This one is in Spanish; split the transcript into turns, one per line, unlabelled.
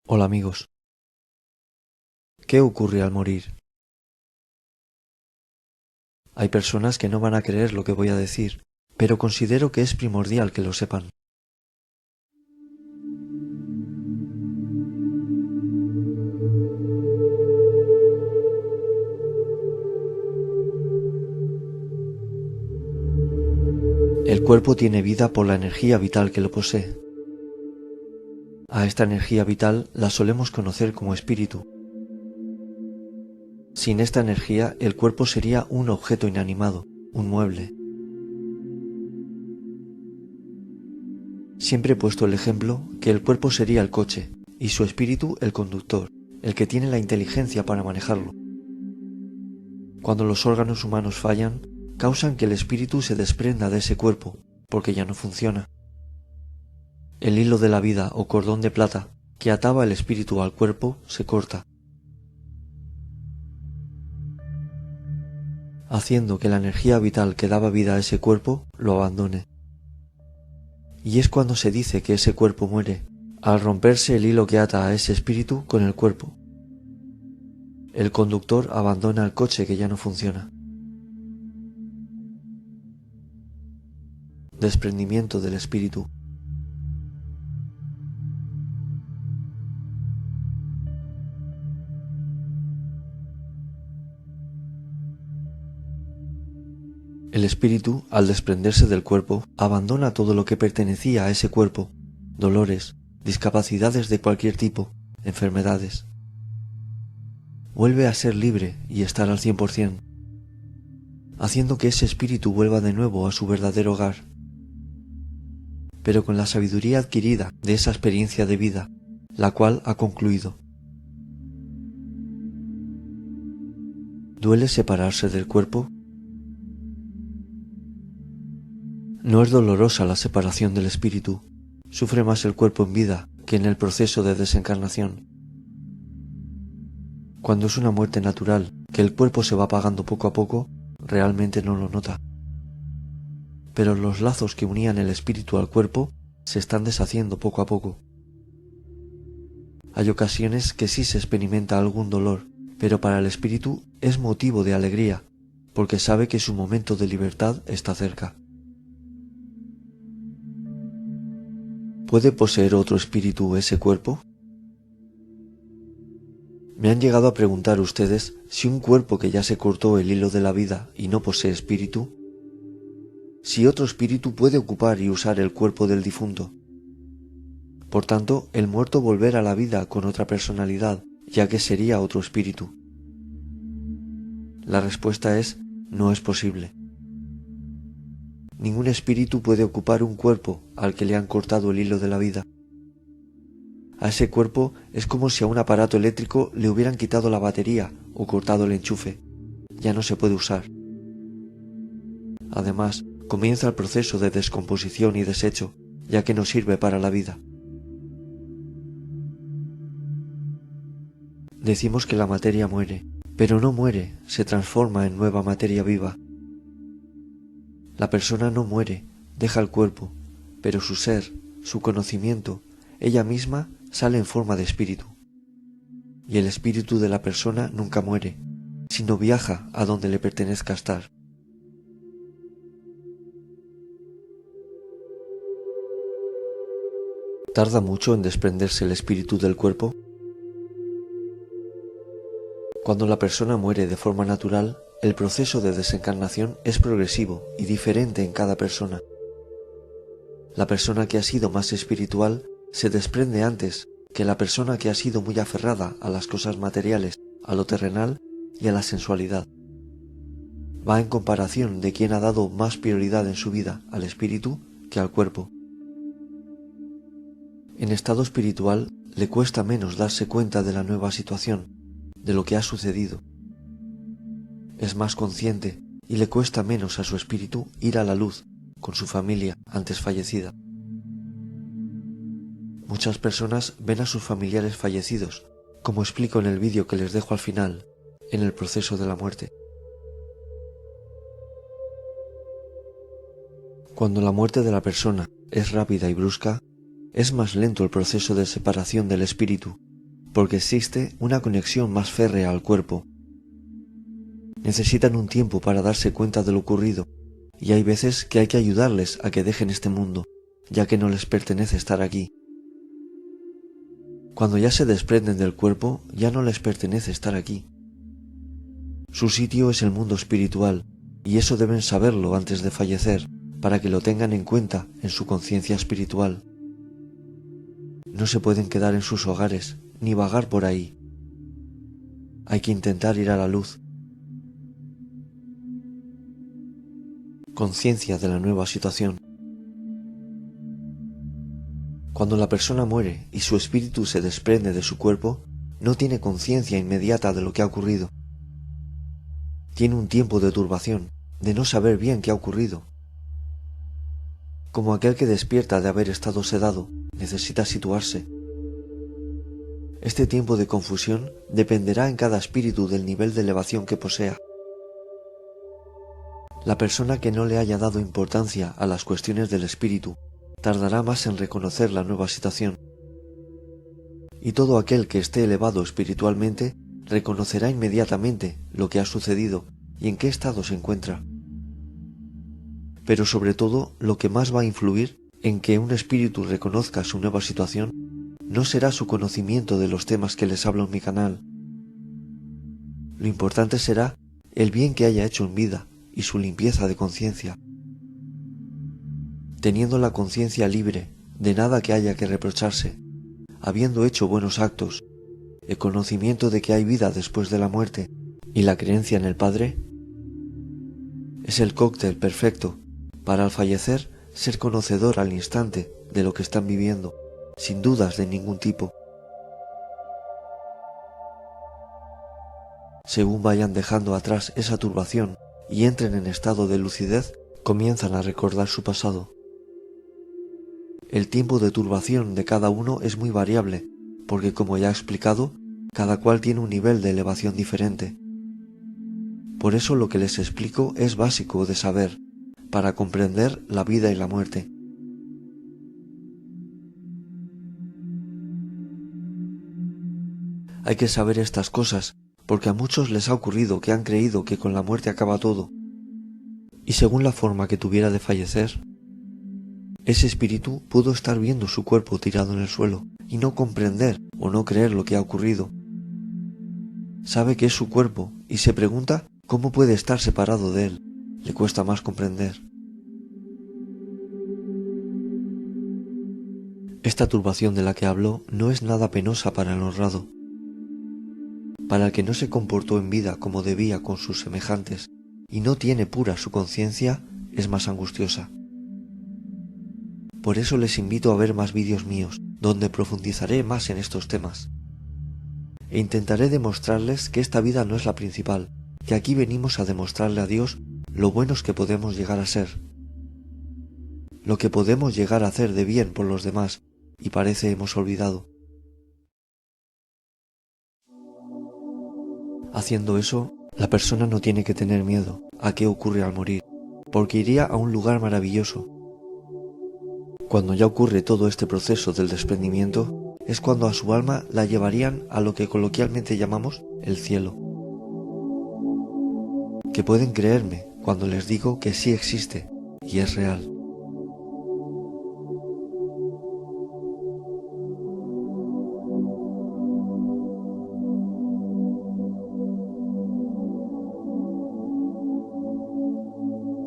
Hola amigos. ¿Qué ocurre al morir? Hay personas que no van a creer lo que voy a decir, pero considero que es primordial que lo sepan. El cuerpo tiene vida por la energía vital que lo posee. A esta energía vital la solemos conocer como espíritu. Sin esta energía, el cuerpo sería un objeto inanimado, un mueble. Siempre he puesto el ejemplo que el cuerpo sería el coche y su espíritu el conductor, el que tiene la inteligencia para manejarlo. Cuando los órganos humanos fallan, causan que el espíritu se desprenda de ese cuerpo, porque ya no funciona. El hilo de la vida o cordón de plata que ataba el espíritu al cuerpo se corta, haciendo que la energía vital que daba vida a ese cuerpo lo abandone. Y es cuando se dice que ese cuerpo muere, al romperse el hilo que ata a ese espíritu con el cuerpo. El conductor abandona el coche que ya no funciona. Desprendimiento del espíritu. El espíritu, al desprenderse del cuerpo, abandona todo lo que pertenecía a ese cuerpo: dolores, discapacidades de cualquier tipo, enfermedades. Vuelve a ser libre y estar al 100%, haciendo que ese espíritu vuelva de nuevo a su verdadero hogar, pero con la sabiduría adquirida de esa experiencia de vida, la cual ha concluido. ¿Duele separarse del cuerpo? No es dolorosa la separación del espíritu, sufre más el cuerpo en vida que en el proceso de desencarnación. Cuando es una muerte natural, que el cuerpo se va apagando poco a poco, realmente no lo nota. Pero los lazos que unían el espíritu al cuerpo se están deshaciendo poco a poco. Hay ocasiones que sí se experimenta algún dolor, pero para el espíritu es motivo de alegría, porque sabe que su momento de libertad está cerca. ¿Puede poseer otro espíritu ese cuerpo? Me han llegado a preguntar ustedes si un cuerpo que ya se cortó el hilo de la vida y no posee espíritu, si otro espíritu puede ocupar y usar el cuerpo del difunto. Por tanto, el muerto volver a la vida con otra personalidad, ya que sería otro espíritu. La respuesta es: no es posible. Ningún espíritu puede ocupar un cuerpo al que le han cortado el hilo de la vida. A ese cuerpo es como si a un aparato eléctrico le hubieran quitado la batería o cortado el enchufe. Ya no se puede usar. Además, comienza el proceso de descomposición y desecho, ya que no sirve para la vida. Decimos que la materia muere, pero no muere, se transforma en nueva materia viva. La persona no muere, deja el cuerpo, pero su ser, su conocimiento, ella misma sale en forma de espíritu. Y el espíritu de la persona nunca muere, sino viaja a donde le pertenezca estar. ¿Tarda mucho en desprenderse el espíritu del cuerpo? Cuando la persona muere de forma natural, el proceso de desencarnación es progresivo y diferente en cada persona. La persona que ha sido más espiritual se desprende antes que la persona que ha sido muy aferrada a las cosas materiales, a lo terrenal y a la sensualidad. Va en comparación de quien ha dado más prioridad en su vida al espíritu que al cuerpo. En estado espiritual le cuesta menos darse cuenta de la nueva situación, de lo que ha sucedido. Es más consciente y le cuesta menos a su espíritu ir a la luz con su familia antes fallecida. Muchas personas ven a sus familiares fallecidos, como explico en el vídeo que les dejo al final, en el proceso de la muerte. Cuando la muerte de la persona es rápida y brusca, es más lento el proceso de separación del espíritu, porque existe una conexión más férrea al cuerpo. Necesitan un tiempo para darse cuenta de lo ocurrido, y hay veces que hay que ayudarles a que dejen este mundo, ya que no les pertenece estar aquí. Cuando ya se desprenden del cuerpo, ya no les pertenece estar aquí. Su sitio es el mundo espiritual, y eso deben saberlo antes de fallecer, para que lo tengan en cuenta en su conciencia espiritual. No se pueden quedar en sus hogares, ni vagar por ahí. Hay que intentar ir a la luz. Conciencia de la nueva situación. Cuando la persona muere y su espíritu se desprende de su cuerpo, no tiene conciencia inmediata de lo que ha ocurrido. Tiene un tiempo de turbación, de no saber bien qué ha ocurrido. Como aquel que despierta de haber estado sedado, necesita situarse. Este tiempo de confusión dependerá en cada espíritu del nivel de elevación que posea. La persona que no le haya dado importancia a las cuestiones del espíritu tardará más en reconocer la nueva situación. Y todo aquel que esté elevado espiritualmente reconocerá inmediatamente lo que ha sucedido y en qué estado se encuentra. Pero sobre todo, lo que más va a influir en que un espíritu reconozca su nueva situación no será su conocimiento de los temas que les hablo en mi canal. Lo importante será el bien que haya hecho en vida y su limpieza de conciencia. Teniendo la conciencia libre de nada que haya que reprocharse, habiendo hecho buenos actos, el conocimiento de que hay vida después de la muerte y la creencia en el Padre, es el cóctel perfecto para al fallecer ser conocedor al instante de lo que están viviendo, sin dudas de ningún tipo. Según vayan dejando atrás esa turbación y entren en estado de lucidez, comienzan a recordar su pasado. El tiempo de turbación de cada uno es muy variable, porque como ya he explicado, cada cual tiene un nivel de elevación diferente. Por eso lo que les explico es básico de saber, para comprender la vida y la muerte. Hay que saber estas cosas, porque a muchos les ha ocurrido que han creído que con la muerte acaba todo, y según la forma que tuviera de fallecer, ese espíritu pudo estar viendo su cuerpo tirado en el suelo y no comprender o no creer lo que ha ocurrido. Sabe que es su cuerpo y se pregunta cómo puede estar separado de él. Le cuesta más comprender. Esta turbación de la que hablo no es nada penosa para el honrado. Para el que no se comportó en vida como debía con sus semejantes y no tiene pura su conciencia, es más angustiosa. Por eso les invito a ver más vídeos míos, donde profundizaré más en estos temas. E intentaré demostrarles que esta vida no es la principal, que aquí venimos a demostrarle a Dios lo buenos que podemos llegar a ser, lo que podemos llegar a hacer de bien por los demás, y parece hemos olvidado. Haciendo eso, la persona no tiene que tener miedo a qué ocurre al morir, porque iría a un lugar maravilloso. Cuando ya ocurre todo este proceso del desprendimiento, es cuando a su alma la llevarían a lo que coloquialmente llamamos el cielo. Que pueden creerme cuando les digo que sí existe y es real.